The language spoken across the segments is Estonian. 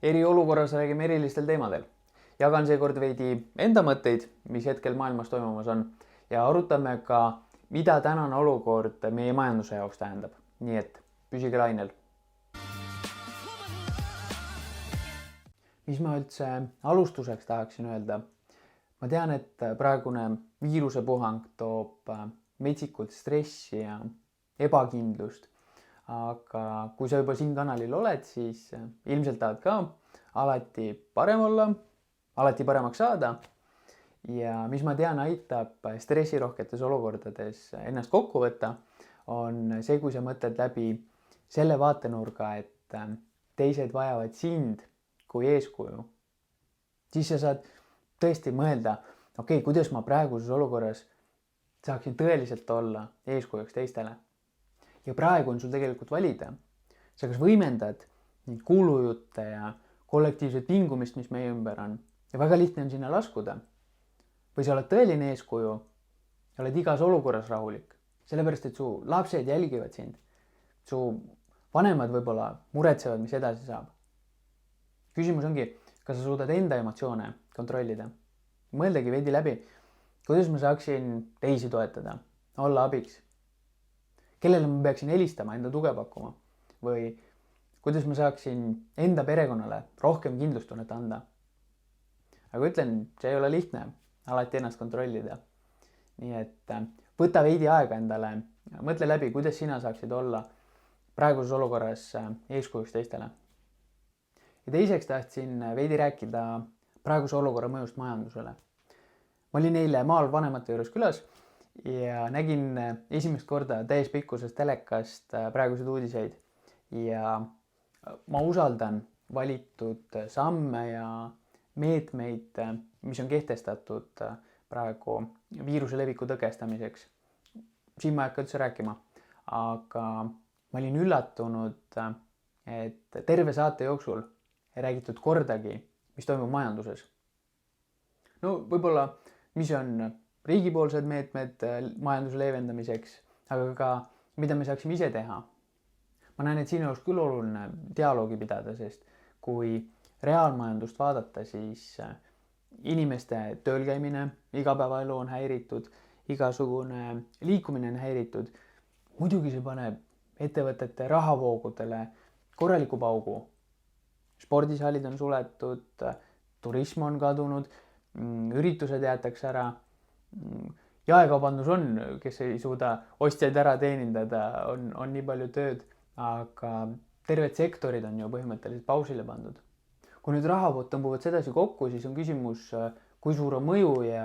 Eriolukorras räägime erilistel teemadel. Jagan seekord veidi enda mõtteid, mis hetkel maailmas toimumas on ja arutame ka, mida tänane olukord meie majanduse jaoks tähendab. Nii et püsige lainel. Mis ma üldse alustuseks tahaksin öelda? Ma tean, et praegune viirusepuhang toob metsikult stressi ja ebakindlust. Aga kui sa juba siin kanalil oled, siis ilmselt tahad ka alati parem olla, alati paremaks saada. Ja mis ma tean aitab stressirohketes olukordades ennast kokku võtta, on see, kui sa mõtled läbi selle vaatenurga, et teised vajavad sind kui eeskuju. Siis sa saad tõesti mõelda, okei, kuidas ma praeguses olukorras saaksin tõeliselt olla eeskujuks teistele. Ja praegu on sul tegelikult valida. Sa kas võimendad neid kuulujutte ja kollektiivset vingumist, mis meie ümber on. Ja väga lihtne on sinna laskuda. Või sa oled tõeline eeskuju ja oled igas olukorras rahulik. Sellepärast, et su lapsed jälgivad sind. Su vanemad võib-olla muretsevad, mis edasi saab. Küsimus ongi, kas sa suudad enda emotsioone kontrollida. Mõeldagi veidi läbi, kuidas ma saaksin teisi toetada, olla abiks. Kellele ma peaksin helistama, enda tuge pakkuma või kuidas ma saaksin enda perekonnale rohkem kindlustunnet anda. Aga ütlen, see ei ole lihtne alati ennast kontrollida. Nii et võta veidi aega endale, mõtle läbi, kuidas sina saaksid olla praeguses olukorras eeskujuks teistele. Ja teiseks tahtsin veidi rääkida praeguse olukorra mõjust majandusele. Ma olin eile maal vanemate juures külas ja nägin esimest korda täispikkusest telekast praeguseid uudiseid ja ma usaldan valitud samme ja meetmeid, mis on kehtestatud praegu viiruse leviku tõkestamiseks. Siin ma ei hakka üldse rääkima, aga ma olin üllatunud, et terve saate jooksul ei räägitud kordagi, mis toimub majanduses. No võib-olla, mis on riigipoolsed meetmed majanduse leevendamiseks, aga ka mida me saaksime ise teha. Ma näen, et siin oleks küll oluline dialoogi pidada, sest kui reaalmajandust vaadata, siis inimeste tööl käimine, igapäevaelu on häiritud, igasugune liikumine on häiritud. Muidugi see paneb ettevõtete rahavoogudele korraliku paugu. Spordisaalid on suletud, turism on kadunud, üritused jäetakse ära. Jaekaubandus on, kes ei suuda ostjaid ära teenindada, on nii palju tööd, aga terved sektorid on ju põhimõtteliselt pausile pandud. Kui nüüd rahavood tõmbuvad sedasi kokku, siis on küsimus, kui suur on mõju ja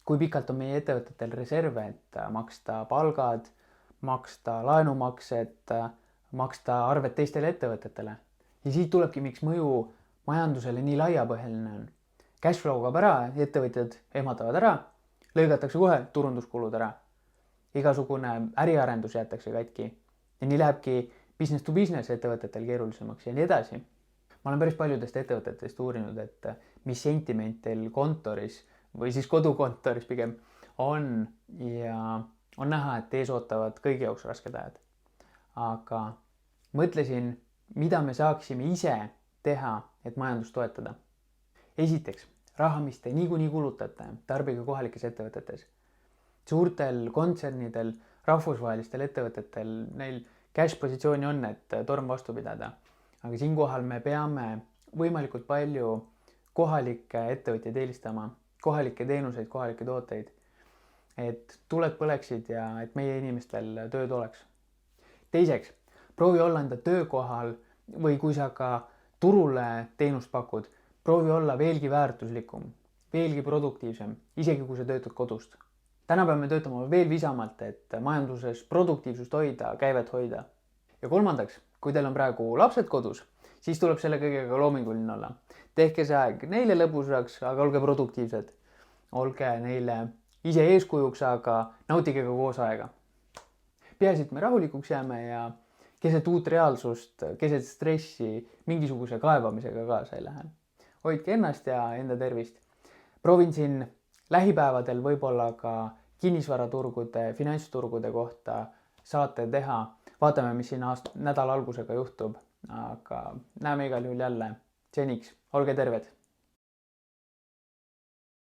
kui pikalt on meie ettevõtetel reserve, et maksta palgad, maksta laenumaksed, maksta arved teistele ettevõtetele. Ja siit tulebki, miks mõju majandusele nii laiapõhjaline on. Cashflow kaob ära, ettevõtjad ehmatavad ära, lõigatakse kohe turunduskulud ära. Igasugune äriarendus jäetakse katki. Ja nii lähebki business to business ettevõtetel keerulisemaks ja nii edasi. Ma olen päris paljudest ettevõtetest uurinud, et mis sentiment teil kontoris või siis kodukontoris pigem on ja on näha, et ees ootavad kõigi jaoks rasked ajad. Aga mõtlesin, mida me saaksime ise teha, et majandust toetada. Esiteks, raha, mis te niikuinii kulutate, tarbige kohalikes ettevõtetes. Suurtel kontsernidel, rahvusvahelistel ettevõtetel, neil cash positsiooni on, et torm vastu pidada. Aga siinkohal me peame võimalikult palju kohalikke ettevõtjaid eelistama, kohalikke teenuseid, kohalikke tooteid, et tuled põleksid ja et meie inimestel tööd oleks. Teiseks, proovi olla enda töökohal või kui sa ka turule teenust pakud, proovi olla veelgi väärtuslikum, veelgi produktiivsem, isegi kui sa töötad kodust. Täna peame töötama veel visamalt, et majanduses produktiivsust hoida, käivet hoida. Ja kolmandaks, kui teil on praegu lapsed kodus, siis tuleb selle kõigega loominguline olla. Tehke see aeg neile lõbusaks, aga olge produktiivsed. Olge neile ise eeskujuks, aga nautige ka koos aega. Peaasi, et me rahulikuks jääme ja keset uut reaalsust, keset stressi mingisuguse kaebamisega kaasa ei lähe. Hoidke ennast ja enda tervist. Proovin siin lähipäevadel võib-olla ka kinnisvaraturgude, finantsturgude kohta saate teha. Vaatame, mis siin nädala algusega juhtub, aga näeme igal juhul jälle seniks olge terved.